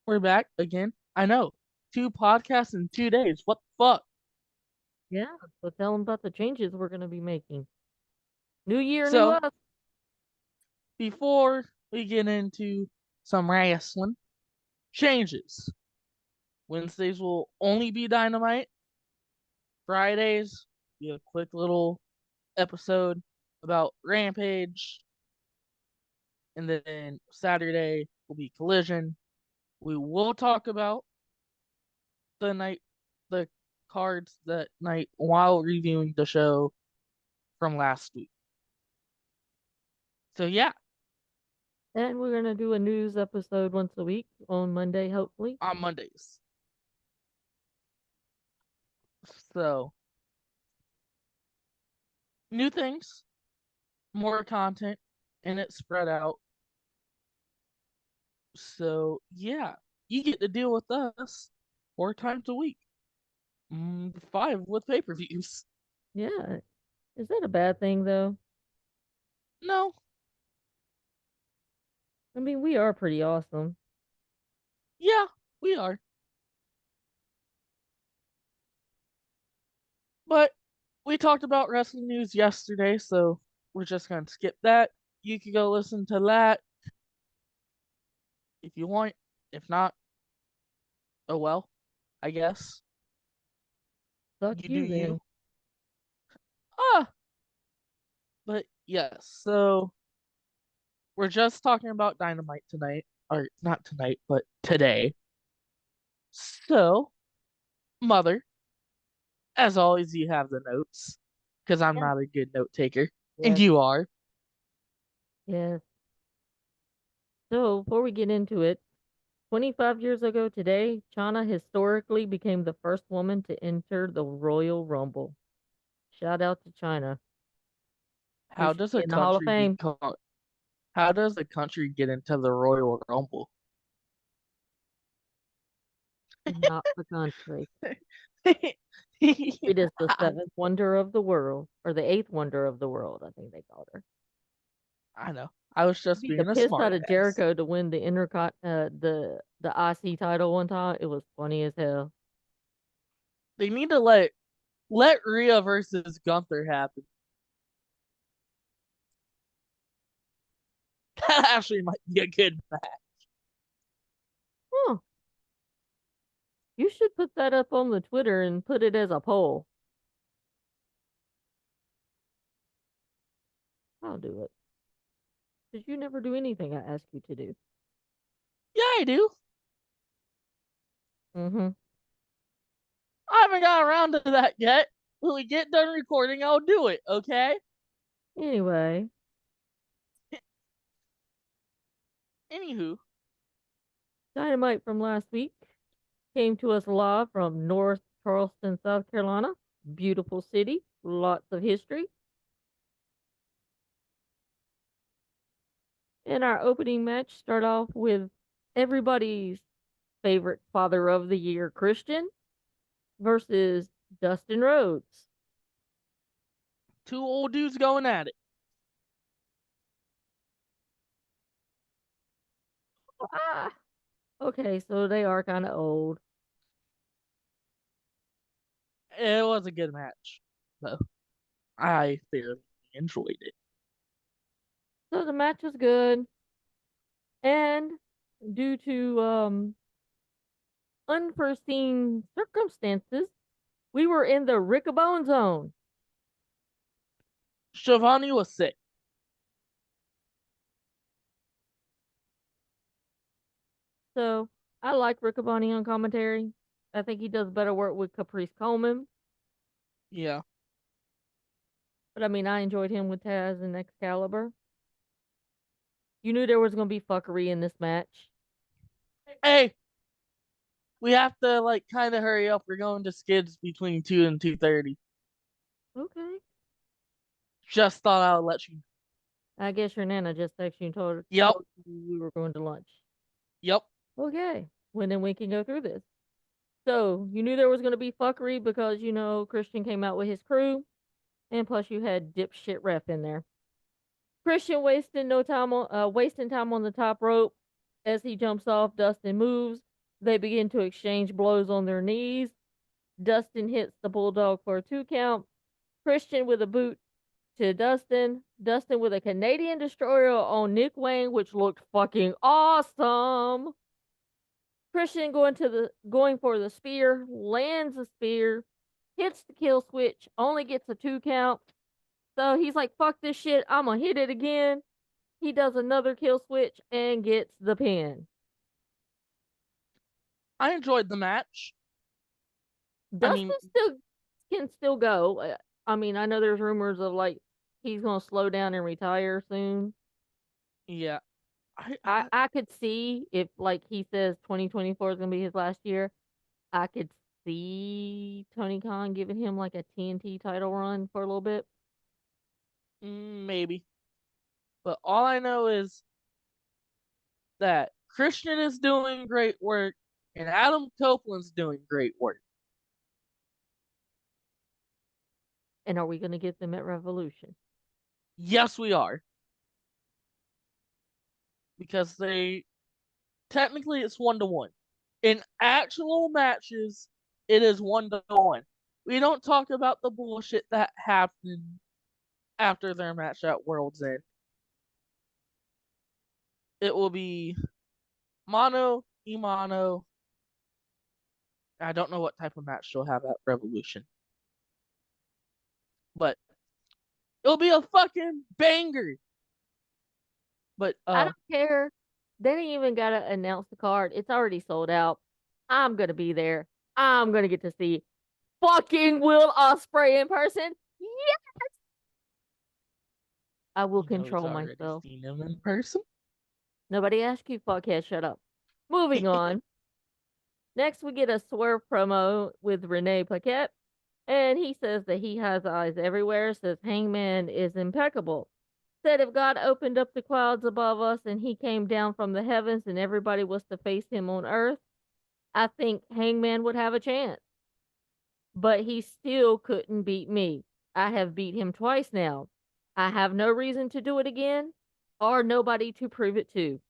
we're back again. I know. 2 podcasts in 2 days. What the fuck? Yeah, so tell them about the changes we're going to be making. New year, new So, us. before we get into some wrestling changes, Wednesdays will only be Dynamite. Fridays, be a quick little episode about Rampage. And then Saturday will be Collision. We will talk about the night, the cards that night while reviewing the show from last week. So, yeah, And we're going to do a news episode once a week on Monday, hopefully. on Mondays. So, new things, more content, and it's spread out. So, yeah, you get to deal with us 4 times a week, 5 with pay per views. Yeah. Is that a bad thing, though? No, I mean, we are pretty awesome. yeah, we are. But we talked about wrestling news yesterday, so we're just going to skip that. You can go listen to that if you want. If not, oh well, I guess. Fuck You do you, you. then. Ah, but yes, so we're just talking about Dynamite tonight. Or not tonight, but today. So, Mother, as always, you have the notes. Because I'm Yeah. not a good note taker. And Yes, you are. yes. So, before we get into it, 25 years ago today, China historically became the first woman to enter the Royal Rumble. Shout out to China. She How should does be a in the Hall of country Fame. become how does a country get into the Royal Rumble? Not the country. It is the seventh wonder of the world, or the eighth wonder of the world, I think they called her. I know. I was just Beat the being a piss out smart of ass. Jericho to win the the IC title one time. It was funny as hell. They need to let Rhea versus Gunther happen. That actually might be a good match. Huh. You should put that up on the Twitter and put it as a poll. I'll do it. Because you never do anything I ask you to do. Yeah, I do. Mm-hmm. I haven't got around to that yet. When we get done recording, I'll do it, okay? Anyway, Anywho, Dynamite from last week came to us live from North Charleston, South Carolina. Beautiful city, lots of history. And our opening match start off with everybody's favorite father of the year, Christian, versus Dustin Rhodes. 2 old dudes going at it. Ah, okay, so they are kind of old. It was a good match, though. I thoroughly enjoyed it. So the match was good, and due to unforeseen circumstances, we were in the Rickabone zone. Shivani was sick. So I like Riccaboni on commentary. I think he does better work with Caprice Coleman. Yeah. But I mean, I enjoyed him with Taz and Excalibur. You knew there was going to be fuckery in this match. Hey, we have to kind of hurry up. We're going to skids between 2 and 2:30. Okay. Just thought I would let you. I guess your Nana just texted you and Yep. told you we were going to lunch. Yep. Okay. Well, then we can go through this. So you knew there was going to be fuckery because, Christian came out with his crew. And plus you had dipshit ref in there. Christian wasting time on the top rope As he jumps off, Dustin moves. They begin to exchange blows on their knees. Dustin hits the Bulldog for a 2 count. Christian with a boot to Dustin. Dustin with a Canadian Destroyer on Nick Wayne, which looked fucking awesome. Christian going for the spear, lands the spear, hits the kill switch, only gets a 2 count. So he's like, fuck this shit, I'm gonna hit it again. He does another kill switch and gets the pin. I enjoyed the match. I mean, Dustin still can still go. I mean, I know there's rumors of like he's gonna slow down and retire soon. yeah, I could see if like he says 2024 is gonna be his last year. I could see Tony Khan giving him like a TNT title run for a little bit. maybe. But all I know is that Christian is doing great work and Adam Copeland's doing great work. And are we gonna get them at Revolution? Yes, we are. Because technically it's 1-1. In actual matches, it is 1-1. We don't talk about the bullshit that happened after their match at World's End. It will be Mono, Imano. I don't know what type of match she'll have at Revolution. But it'll be a fucking banger. But I don't care. They didn't even gotta announce the card. It's already sold out. I'm gonna be there. I'm gonna get to see fucking Will Ospreay in person. Yeah, I will you know he's control already myself. seen him in person. Nobody asked you, fuckhead. Shut up. Moving on. Next, we get a Swerve promo with Renee Paquette, and he says that he has eyes everywhere. Says Hangman is impeccable. Said if God opened up the clouds above us and he came down from the heavens and everybody was to face him on earth, I think Hangman would have a chance. But he still couldn't beat me. I have beat him twice now. I have no reason to do it again or nobody to prove it to.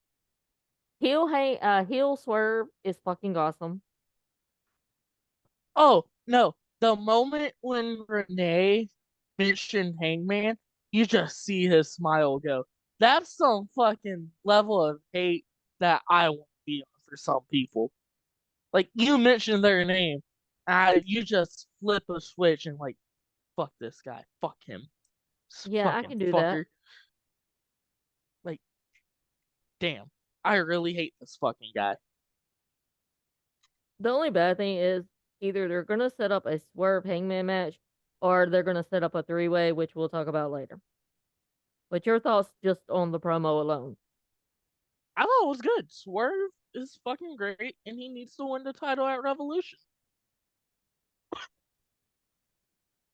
Heel Swerve is fucking awesome. Oh, no. The moment when Renee mentioned Hangman, you just see his smile go. That's some fucking level of hate that I want to be on for some people. Like, you mention their name, you just flip a switch and, like, fuck this guy. Fuck him. This Yeah, I fucking can do that. fucker. Like, damn. I really hate this fucking guy. The only bad thing is either they're gonna set up a Swerve Hangman match or they're gonna set up a 3-way, which we'll talk about later. But your thoughts just on the promo alone? I thought it was good. Swerve is fucking great, and he needs to win the title at Revolution.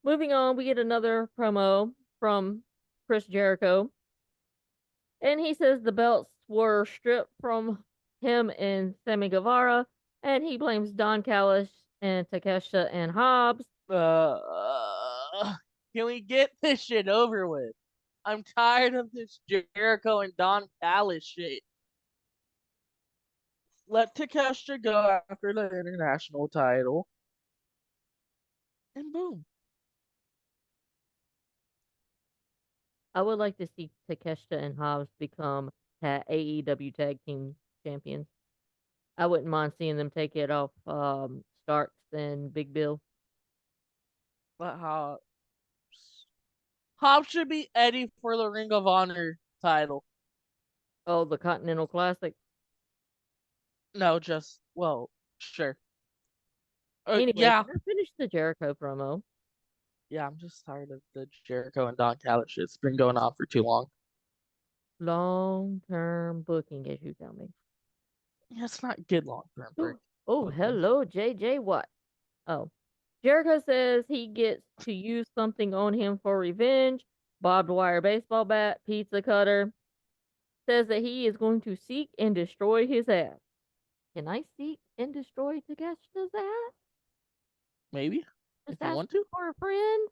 Moving on, we get another promo from Chris Jericho. And he says the belts were stripped from him and Sammy Guevara, and he blames Don Callis and Takeshita and Hobbs. Can we get this shit over with? I'm tired of this Jericho and Don Callis shit. Let Takeshita go after the international title, and boom. I would like to see Takeshita and Hobbs become AEW Tag Team Champions. I wouldn't mind seeing them take it off Starks and Big Bill. But Hobbs should be Eddie for the Ring of Honor title. Oh, the Continental Classic. No, just well, sure. Anyway, Yeah, can I finish the Jericho promo? yeah. I'm just tired of the Jericho and Don Callis shit. It's been going on for too long. Long term booking, as you tell me. Yeah, it's not good long term Oh, booking. hello, JJ. What? Oh, Jericho says he gets to use something on him for revenge. Barbed wire baseball bat, pizza cutter. Says that he is going to seek and destroy his ass. Can I seek and destroy Takeshita's ass? Maybe Just if you want asking to. for a friend.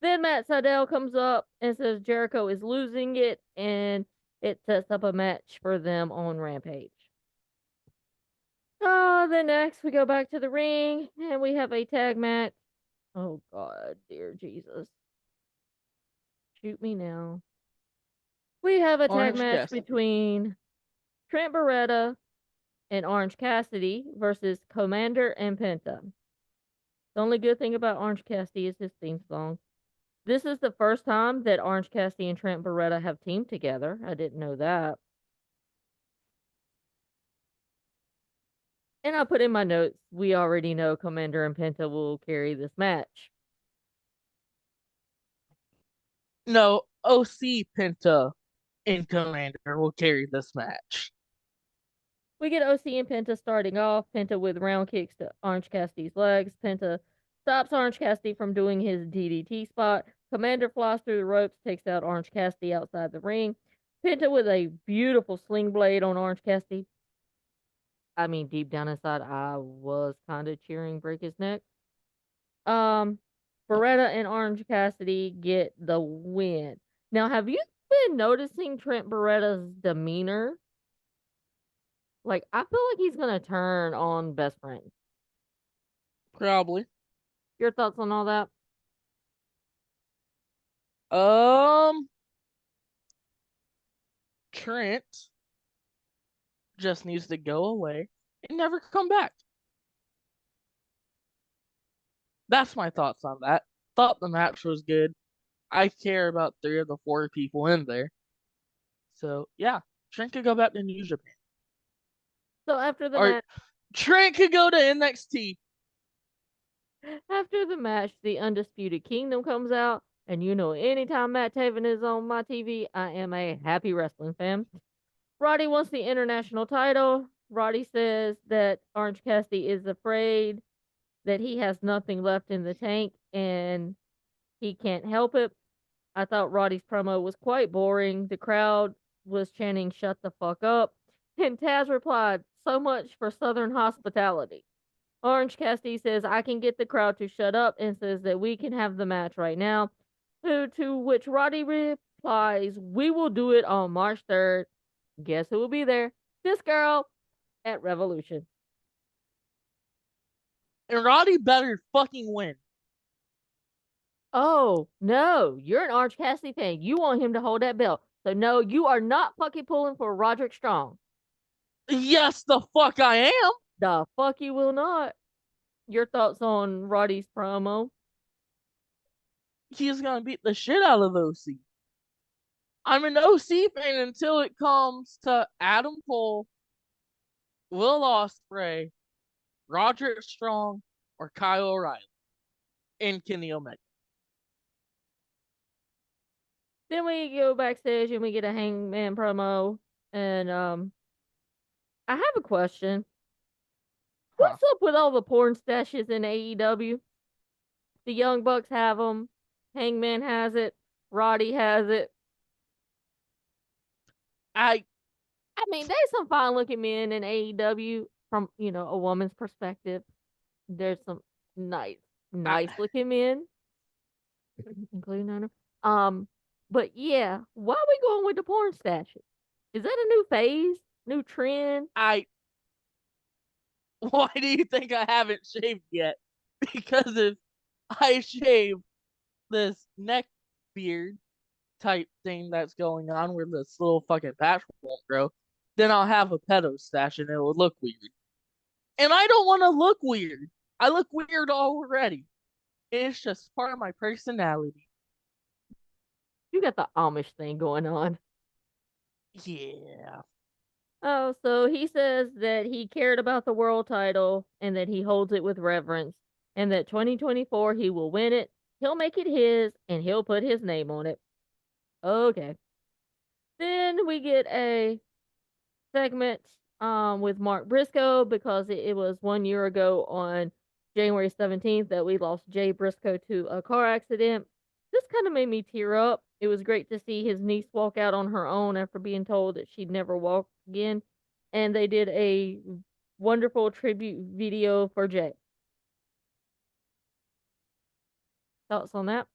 Then Matt Sydal comes up and says Jericho is losing it and it sets up a match for them on Rampage. Then next we go back to the ring and we have a tag match. Oh God, dear Jesus. Shoot me now. We have a tag Orange match Cassidy. between Trent Beretta and Orange Cassidy versus Commander and Penta. The only good thing about Orange Cassidy is his theme song. This is the first time that Orange Cassidy and Trent Beretta have teamed together. I didn't know that. And I put in my notes, we already know Commander and Penta will carry this match. No, OC Penta and Commander will carry this match. We get OC and Penta starting off. Penta with round kicks to Orange Cassidy's legs. Penta stops Orange Cassidy from doing his DDT spot. Commander flies through the ropes, takes out Orange Cassidy outside the ring. Penta with a beautiful sling blade on Orange Cassidy. I mean, deep down inside, I was kind of cheering break his neck. Um, Beretta and Orange Cassidy get the win. Now, have you been noticing Trent Beretta's demeanor? Like, I feel like he's gonna turn on best friend. Probably. Your thoughts on all that? Um, Trent just needs to go away and never come back. That's my thoughts on that. Thought the match was good. I care about 3 of the 4 people in there. So yeah, Trent could go back to New Japan. So after the Or match, Trent could go to NXT. the Undisputed Kingdom comes out, and you know, anytime Matt Taven is on my TV, I am a happy wrestling fan. Roddy wants the international title. Roddy says that Orange Cassidy is afraid that he has nothing left in the tank and he can't help it. I thought Roddy's promo was quite boring. The crowd was chanting, "Shut the fuck up." And Taz replied, "So much for Southern hospitality." Orange Cassidy says, "I can get the crowd to shut up," and says that we can have the match right now. To which Roddy replies, "We will do it on March 3rd. Guess who will be there? This girl at Revolution." And Roddy better fucking win. Oh, no, you're an Orange Cassidy fan. You want him to hold that belt. So, no, you are not fucking pulling for Roderick Strong. Yes, the fuck I am. The fuck you will not. Your thoughts on Roddy's promo? He's gonna beat the shit out of OC. I'm an OC fan until it comes to Adam Cole, Will Ospreay, Roderick Strong, or Kyle O'Reilly, and Kenny Omega. Then we go backstage and we get a Hangman promo. And I have a question. Huh. What's up with all the porn stashes in AEW? The Young Bucks have them. Hangman has it. Roddy has it. I I mean, there's some fine looking men in AEW from, a woman's perspective. There's some nice, I nice looking men, including Hunter. But yeah, why are we going with the porn stashes? Is that a new phase, new trend? I why do you think I haven't shaved yet? Because if I shave this neck beard type thing that's going on where this little fucking patch won't grow, then I'll have a pedo stash and it will look weird. And I don't want to look weird. I look weird already. It's just part of my personality. You got the Amish thing going on. Yeah. Oh, so he says that he cared about the world title and that he holds it with reverence, and that 2024 he will win it. He'll make it his and he'll put his name on it. Okay. Then we get a segment with Mark Briscoe because it was 1 year ago on January 17th that we lost Jay Briscoe to a car accident. This kind of made me tear up. It was great to see his niece walk out on her own after being told that she'd never walk again. And they did a wonderful tribute video for Jay. Thoughts on that?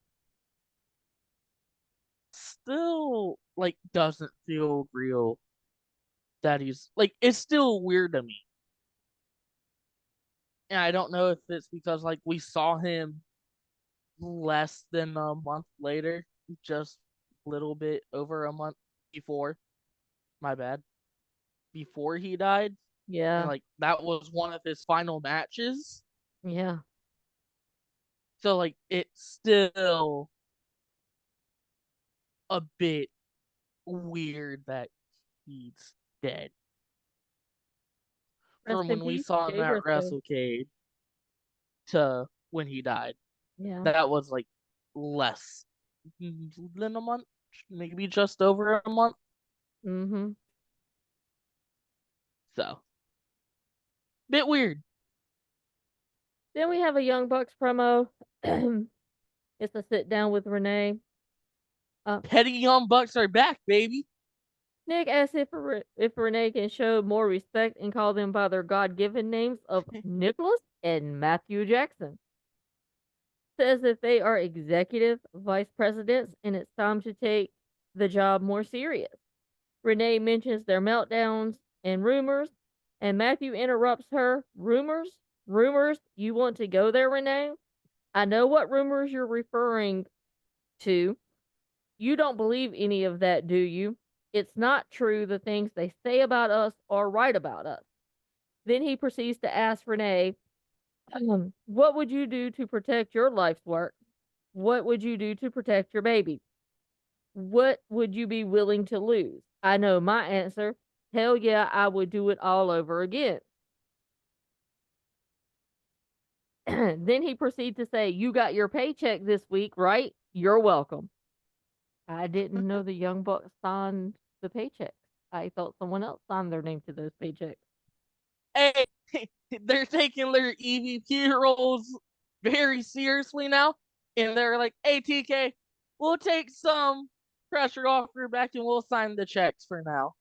Still like doesn't feel real that he's like it's still weird to me. And I don't know if it's because like we saw him less than a month later, just a little bit over a month before, my bad, before he died. And Yeah. like that was one of his final matches. Yeah. So like it's still a bit weird that he's dead. Rest From in when we peace, saw him Jay at Briscoe. WrestleCade to when he died. Yeah. That was like less than a month, maybe just over a month. Mm-hmm. So, bit weird. Then we have a Young Bucks promo. It's a sit down with Renee. Uh, Petty Young Bucks are back, baby. Nick asks if Renee can show more respect and call them by their God given names of Nicholas and Matthew Jackson. Says that they are executive vice presidents and it's time to take the job more serious. Renee mentions their meltdowns and rumors, and Matthew interrupts her. Rumors? Rumors? You want to go there, Renee? I know what rumors you're referring to. You don't believe any of that, do you? It's not true the things they say about us or write about us. Then he proceeds to ask Renee, what would you do to protect your life's work? What would you do to protect your baby? What would you be willing to lose? I know my answer. Hell yeah, I would do it all over again. Then he proceeds to say, you got your paycheck this week, right? You're welcome. I didn't know the Young Bucks signed the paychecks. I thought someone else signed their name to those paychecks. Hey, they're taking their EVP roles very seriously now. And they're like, hey, TK, we'll take some pressure off your back and we'll sign the checks for now.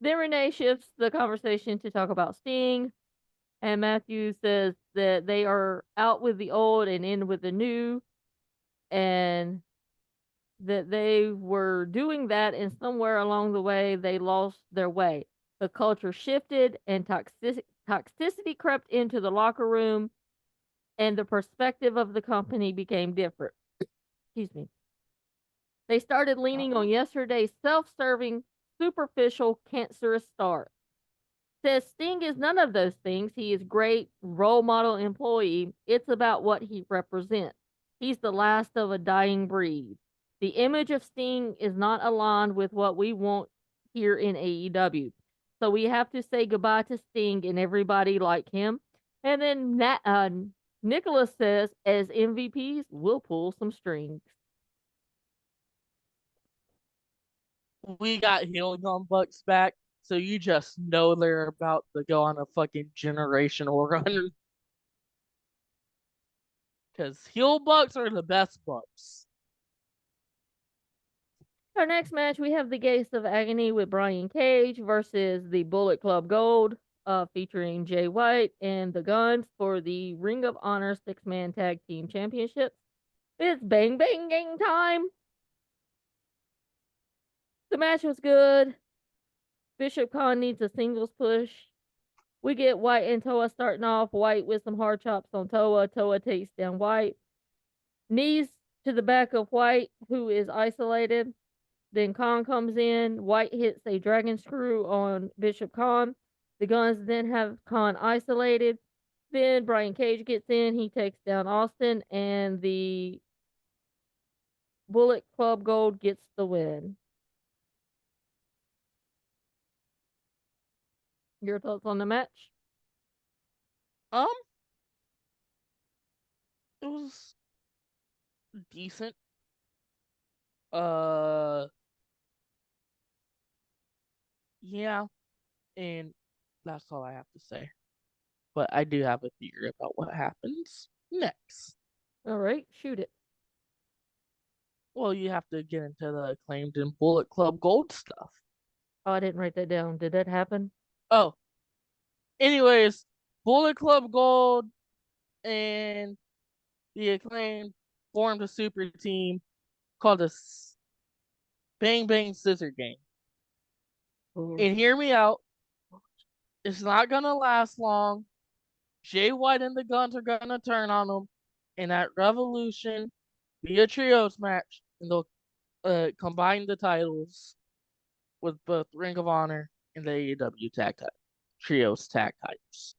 Then Renee shifts the conversation to talk about Sting, and Matthew says that they are out with the old and in with the new, and that they were doing that, and somewhere along the way, they lost their way. The culture shifted, and toxicity crept into the locker room, and the perspective of the company became different. Excuse me. They started leaning on yesterday's self serving, superficial, cancerous start. Says Sting is none of those things. He is great role model employee. It's about what he represents. He's the last of a dying breed. The image of Sting is not aligned with what we want here in AEW. So we have to say goodbye to Sting and everybody like him. And then Nicholas says, as MVPs, we'll pull some strings. We got heel Young Bucks back, so you just know they're about to go on a fucking generational run. Because heel Bucks are the best Bucks. Our next match, we have the Gates of Agony with Brian Cage versus the Bullet Club Gold, featuring Jay White and the Guns for the Ring of Honor Six-Man Tag Team Championships. It's bang bang gang time. The match was good. Bishop Khan needs a singles push. We get White and Toa starting off. White with some hard chops on Toa. Toa takes down White. Knees to the back of White, who is isolated. Then Khan comes in. White hits a dragon screw on Bishop Khan. The Guns then have Khan isolated. Then Brian Cage gets in. He takes down Austin, and the Bullet Club Gold gets the win. Your thoughts on the match? Um, it was decent. Uh, yeah, and that's all I have to say. But I do have a theory about what happens next. All right, shoot it. Well, you have to get into the acclaimed and Bullet Club Gold stuff. Oh, I didn't write that down. Did that happen? Oh, anyways, Bullet Club Gold and the acclaimed formed a super team called the Bang Bang Scissor Game. Bullshit. And hear me out, it's not gonna last long. Jay White and the Guns are gonna turn on them, and at Revolution, be a trios match, and they'll combine the titles with both Ring of Honor and the AEW trios tag titles.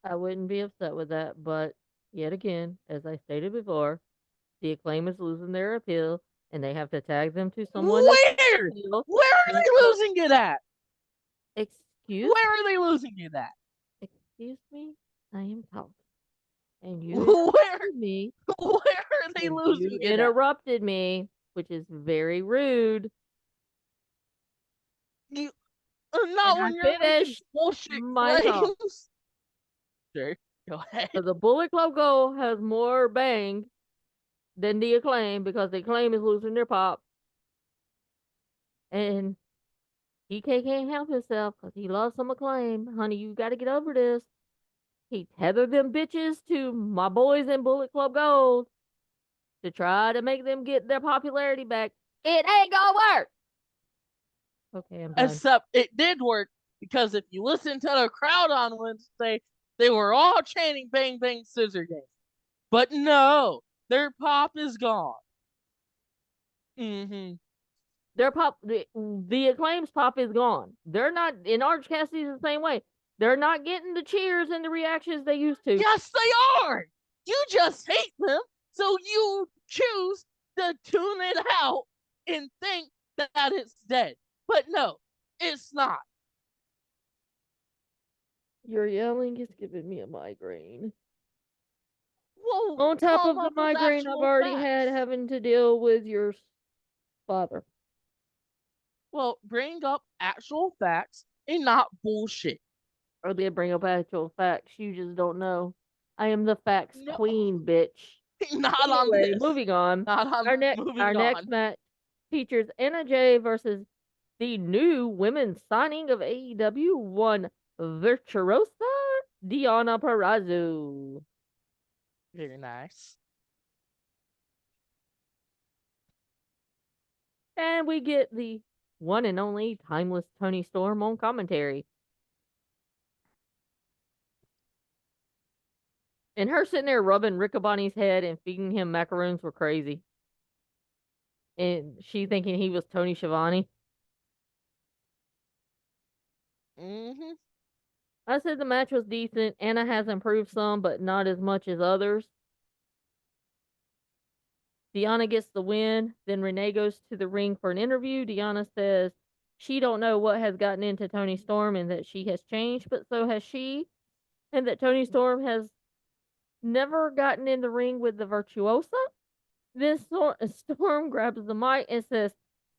I wouldn't be upset with that, but yet again, as I stated before, the Acclaim is losing their appeal, and they have to tag them to someone that can Where? appeal. Where are And they so, losing it at? excuse, Where are they losing it at? excuse me, I am talking, and you Where? interrupted me, Where are they and losing you it at? interrupted me, which is very rude. You, And not I when you're making finished bullshit my talk. claims. Sure, go ahead. So the Bullet Club Gold has more bang than the Acclaim because the Acclaim is losing their pop, and DK can't help himself because he loves some Acclaim. Honey, you got to get over this. He tethered them bitches to my boys in Bullet Club Gold to try to make them get their popularity back. It ain't gonna work. Okay, I'm done. Except it did work because if you listen to the crowd on Wednesday, they were all chanting "Bang Bang Scissor Game." But no, their pop is gone. Mm-hmm. Their pop, the Acclaim's pop is gone. They're not in Orange Cassidy's the same way. They're not getting the cheers and the reactions they used to. Yes, they are. You just hate them, so you choose to tune it out and think that it's dead. But no, it's not. Your yelling is giving me a migraine. Whoa, On top come of the up with migraine I've actual already had facts. having to deal with your father. Well, bring up actual facts and not bullshit. I did bring up actual facts. You just don't know. I am the facts No, queen, bitch. not on Anyway, this. moving on. Not on Our moving next on. match features Anna Jay versus the new women's signing of AEW, one Virtuosa Diana Perrazzo. Very nice. And we get the one and only timeless Tony Storm on commentary. And her sitting there rubbing Riccaboni's head and feeding him macaroons were crazy. And she thinking he was Tony Schiavone. Mm-hmm. I said the match was decent. Anna has improved some, but not as much as others. Deanna gets the win. Then Renee goes to the ring for an interview. Deanna says she don't know what has gotten into Tony Storm and that she has changed, but so has she. And that Tony Storm has never gotten in the ring with the Virtuosa. This Storm grabs the mic and says,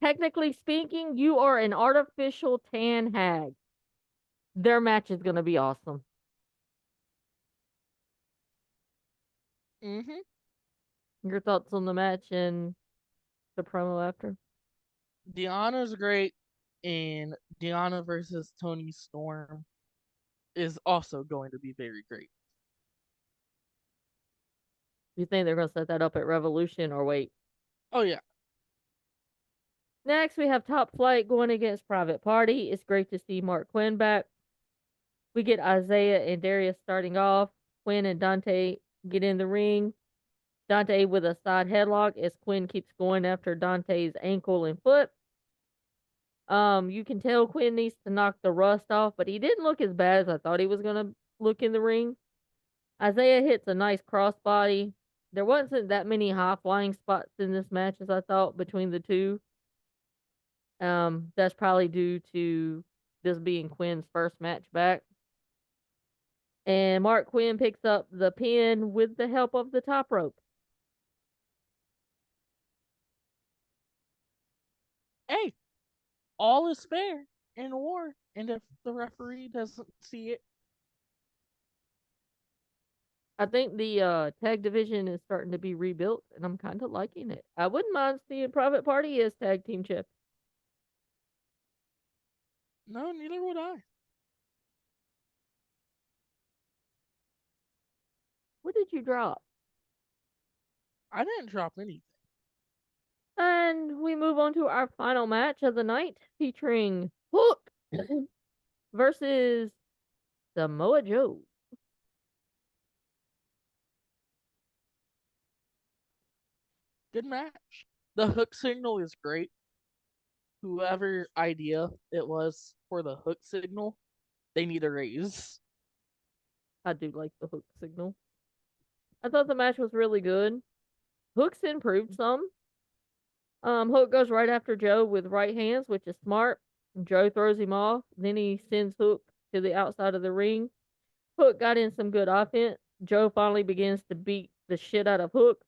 technically speaking, you are an artificial tan hag. Their match is going to be awesome. Mm-hmm. Your thoughts on the match and the promo after? Deanna's great, and Deanna versus Tony Storm is also going to be very great. You think they're going to set that up at Revolution or wait? Oh yeah. Next, we have Top Flight going against Private Party. It's great to see Mark Quinn back. We get Isaiah and Darius starting off. Quinn and Dante get in the ring. Dante with a side headlock as Quinn keeps going after Dante's ankle and foot. You can tell Quinn needs to knock the rust off, but he didn't look as bad as I thought he was gonna look in the ring. Isaiah hits a nice crossbody. There wasn't that many high flying spots in this match as I thought between the two. That's probably due to this being Quinn's first match back. And Mark Quinn picks up the pin with the help of the top rope. Hey, all is fair in war, and if the referee doesn't see it, I think the tag division is starting to be rebuilt, and I'm kind of liking it. I wouldn't mind seeing Private Party as tag team champ. no, neither would I. What did you drop? I didn't drop anything. And we move on to our final match of the night featuring Hook versus Samoa Joe. Good match. The hook signal is great. Whoever idea it was for the hook signal, they need a raise. I do like the Hook signal. I thought the match was really good. Hook's improved some. Hook goes right after Joe with right hands, which is smart. Joe throws him off. Then he sends Hook to the outside of the ring. Hook got in some good offense. Joe finally begins to beat the shit out of Hook.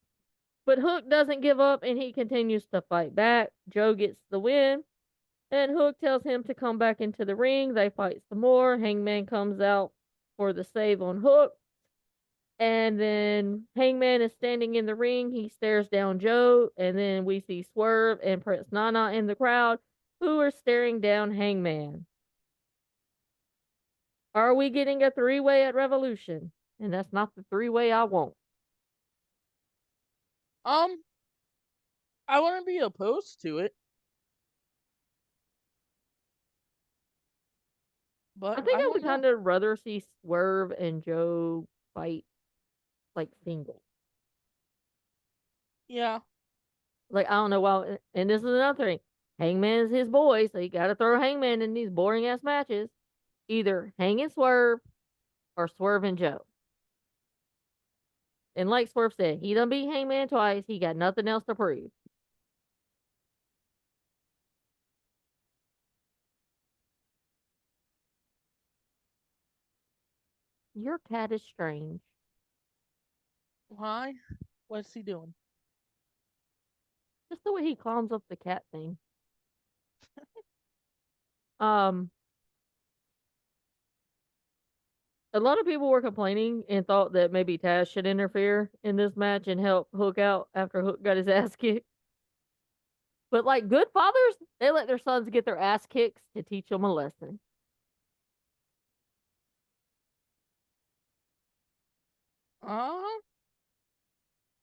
But Hook doesn't give up and he continues to fight back. Joe gets the win. And Hook tells him to come back into the ring. They fight some more. Hangman comes out for the save on Hook. And then Hangman is standing in the ring. He stares down Joe. And then we see Swerve and Prince Nana in the crowd who are staring down Hangman. Are we getting a three-way at Revolution? And that's not the three-way I want. Um, I wouldn't be opposed to it, I but think I I don't would know. kind of rather see Swerve and Joe fight like single. Yeah. Like, I don't know why. And this is another thing. Hangman's his boy, so you got to throw Hangman in these boring ass matches. Either Hang and Swerve or Swerve and Joe. And like Swerve said, he done beat Hangman twice. He got nothing else to prove. Your cat is strange. Why? What's he doing? Just the way he climbs up the cat thing. Um, a lot of people were complaining and thought that maybe Taz should interfere in this match and help Hook out after Hook got his ass kicked. But like good fathers, they let their sons get their ass kicks to teach them a lesson. Uh,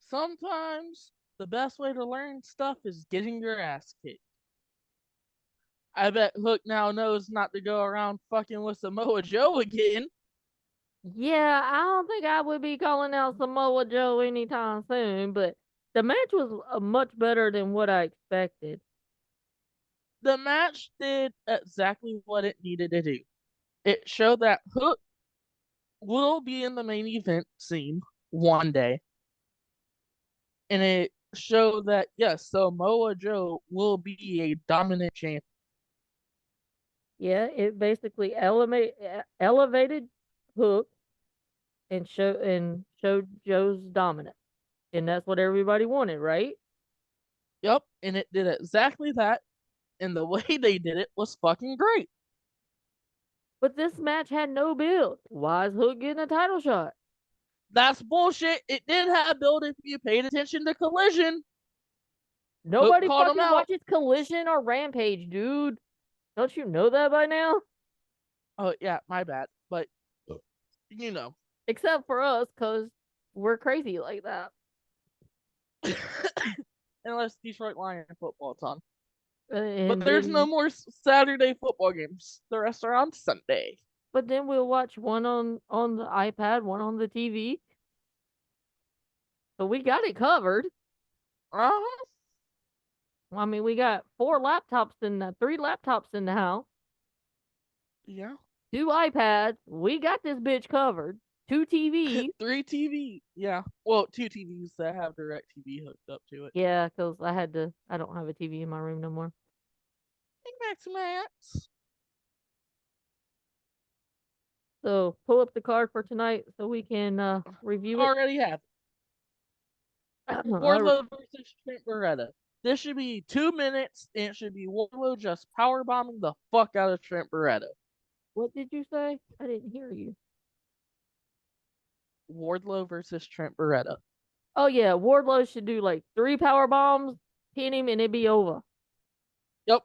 Sometimes the best way to learn stuff is getting your ass kicked. I bet Hook now knows not to go around fucking with Samoa Joe again. Yeah, I don't think I would be calling out Samoa Joe anytime soon, but the match was much better than what I expected. The match did exactly what it needed to do. It showed that Hook will be in the main event scene one day, and it showed that yes, Samoa Joe will be a dominant champion. Yeah, it basically elevated Hook and showed Joe's dominance, and that's what everybody wanted, right? Yep, and it did exactly that, and the way they did it was fucking great. But this match had no build. Why is Hook getting a title shot? That's bullshit. It did have build if you paid attention to Collision. Hook Nobody called him fucking out. watches Collision or Rampage, dude. Don't you know that by now? Oh yeah, my bad. But you know, Except for us, cause we're crazy like that. unless Detroit Lion football's on. But And there's no then, more Saturday football games. The rest are on Sunday. but then we'll watch one on the iPad, one on the TV. So we got it covered. Uh huh. I mean, we got three laptops in the house, Yeah. two iPads. We got this bitch covered. Two TVs. Three TV. Yeah. Well, two TVs that have direct TV hooked up to it. Yeah, cause I don't have a TV in my room no more. Max Max. So pull up the card for tonight so we can review it. Already have Wardlow versus Trent Beretta. This should be 2 minutes, and it should be Wardlow just power bombing the fuck out of Trent Beretta. What did you say? I didn't hear you. Wardlow versus Trent Beretta. Oh yeah, Wardlow should do like three power bombs, pin him, and it'd be over. Yep.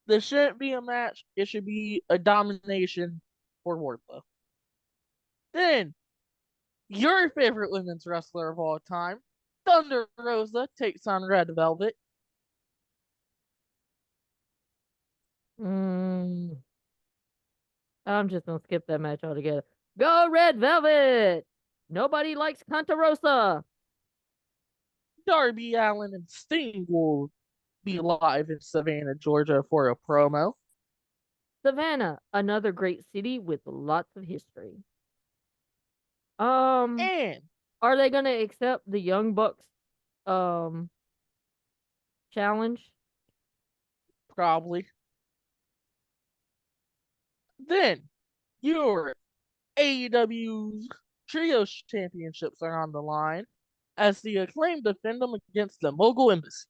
This shouldn't be a match. It should be a domination for Wardlow. Then, your favorite women's wrestler of all time, Thunder Rosa, takes on Red Velvet. Mm, I'm just gonna skip that match altogether. Go Red Velvet! Nobody likes Contarosa. Darby Allin and Sting will be live in Savannah, Georgia for a promo. Savannah, another great city with lots of history. Um, And are they gonna accept the Young Bucks um challenge? probably. Then your AEW's Trios Championships are on the line as the Acclaimed defend them against the Mogul Embassy.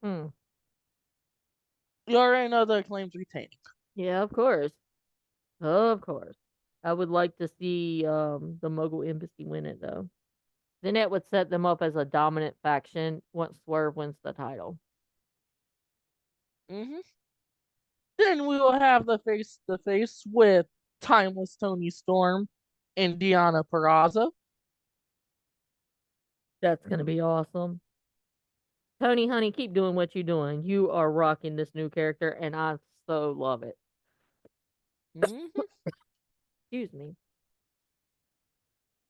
Hmm. You already know the Acclaimed's retaining. Yeah, of course. Of course. I would like to see the Mogul Embassy win it though. Then it would set them up as a dominant faction once Swerve wins the title. Mm-hmm. Then we will have the face to face with Timeless Tony Storm and Deanna Purrazzo. That's gonna be awesome. Tony, honey, keep doing what you're doing. You are rocking this new character, and I so love it. Mm-hmm. Excuse me.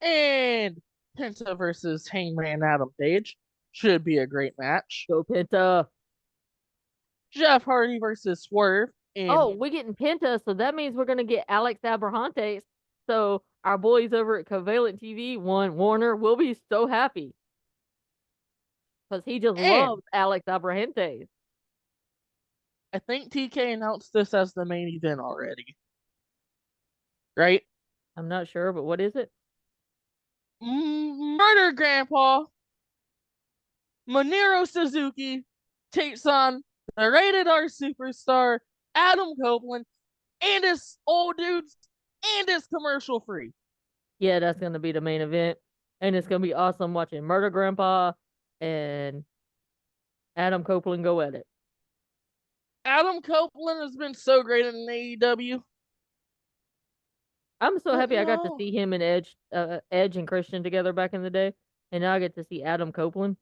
And Penta versus Hangman Adam Page should be a great match. Go Penta. Jeff Hardy versus Swerve in Oh, we're getting Penta, so that means we're gonna get Alex Abrahantes. So our boys over at Covalent TV, one Warner, will be so happy because he just and loves Alex Abrahantes. I think TK announced this as the main event already, right? I'm not sure, but what is it? Murder Grandpa Monero Suzuki takes on the rated R superstar Adam Copeland and his old dudes and his commercial free. Yeah, that's gonna be the main event, and it's gonna be awesome watching Murder Grandpa and Adam Copeland go at it. Adam Copeland has been so great in AEW, I'm so but happy I got to no, see him and Edge and Christian together back in the day, and now I get to see Adam Copeland.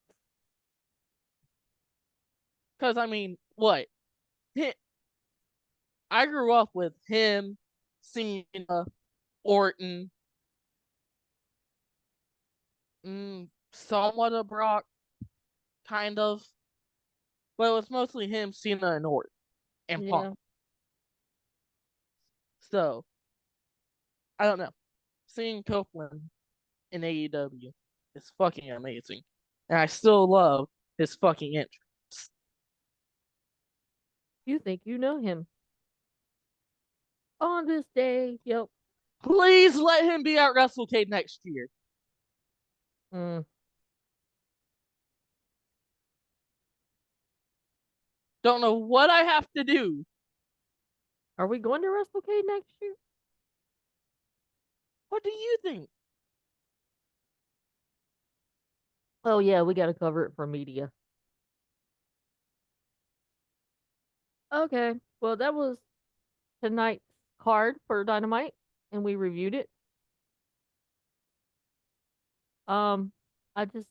because I mean, what? I grew up with him, Cena, Orton, somewhat of Brock, kind of, but it was mostly him, Cena, and Orton, and Punk. Yeah, So I don't know. Seeing Copeland in AEW is fucking amazing, and I still love his fucking entrance. you think you know him on this day? Yep. Please let him be at WrestleCade next year. Mm. Don't know what I have to do. Are we going to WrestleCade next year? What do you think? Oh yeah, we got to cover it for media. Okay, well that was tonight's card for Dynamite, and we reviewed it. Um, I just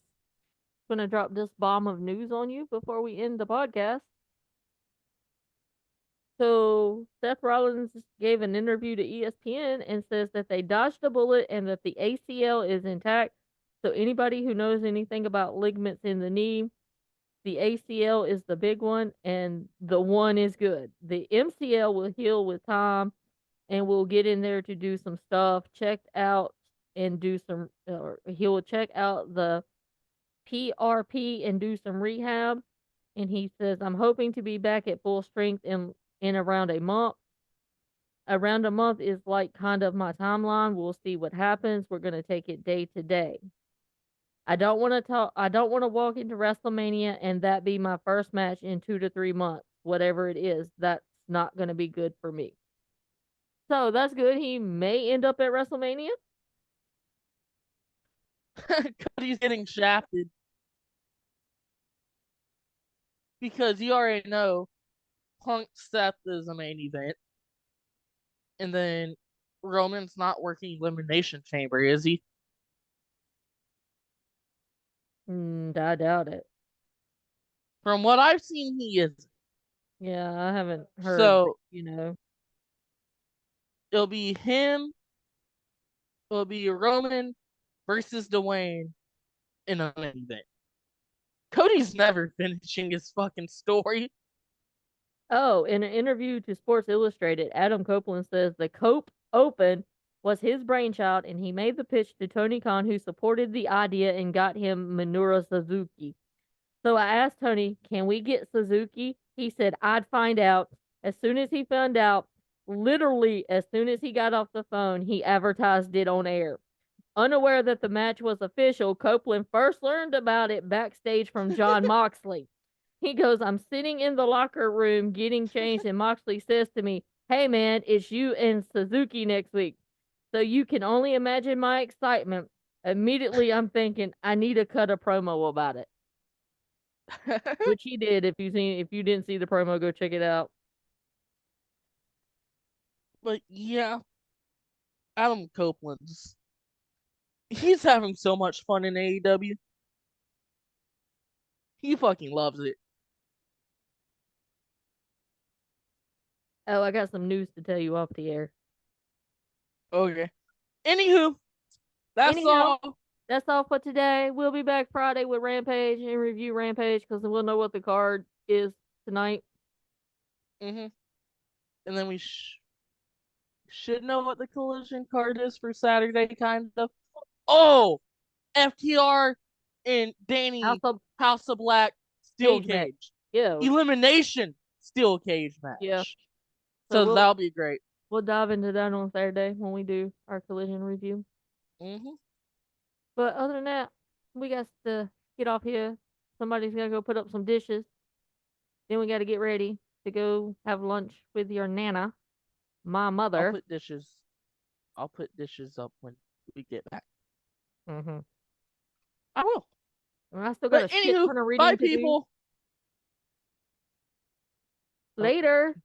gonna drop this bomb of news on you before we end the podcast. So Seth Rollins gave an interview to ESPN and says that they dodged a bullet and that the ACL is intact. So anybody who knows anything about ligaments in the knee, the ACL is the big one and the one is good. The MCL will heal with time and we'll get in there to do some stuff, check out and do some, or he will check out the PRP and do some rehab. And he says, I'm hoping to be back at full strength in around a month. Around a month is like kind of my timeline. We'll see what happens. We're going to take it day to day. I don't want to walk into WrestleMania and that be my first match in 2 to 3 months, whatever it is. That's not going to be good for me. So that's good. He may end up at WrestleMania. Cody's getting shafted because you already know Punk Seth is the main event, and then Roman's not working Elimination Chamber, is he? I doubt it. From what I've seen, he is. Yeah, I haven't heard, but So it'll be him. It'll be Roman versus Dwayne in an event. Cody's never finishing his fucking story. Oh, in an interview to Sports Illustrated, Adam Copeland says the Cope Open was his brainchild and he made the pitch to Tony Khan, who supported the idea and got him Minoru Suzuki. So I asked Tony, can we get Suzuki? He said, I'd find out. As soon as he found out, literally as soon as he got off the phone, he advertised it on air. Unaware that the match was official, Copeland first learned about it backstage from John Moxley. He goes, I'm sitting in the locker room getting changed, and Moxley says to me, hey man, it's you and Suzuki next week. So you can only imagine my excitement. Immediately I'm thinking, I need to cut a promo about it. Which he did. If you didn't see the promo, go check it out. But yeah, Adam Copeland's he's having so much fun in AEW. He fucking loves it. Oh, I got some news to tell you off the air. Okay. Anywho, that's Anyhow, all. that's all for today. We'll be back Friday with Rampage and review Rampage because we'll know what the card is tonight. And then we should know what the collision card is for Saturday, kind of. Oh, FTR and House Danny of House of Black Steel Cage match. Cage. Yeah, Elimination Steel Cage yeah. match. So So that'll be great. we'll dive into that on Saturday when we do our collision review. hmm But other than that, we got to get off here. Somebody's gonna go put up some dishes. Then we got to get ready to go have lunch with your nana, my I'll mother. put dishes. I'll put dishes up when we get back. Mm-hmm. I will. And I still got But a shit anywho, ton of bye reading to do people. Oh, later.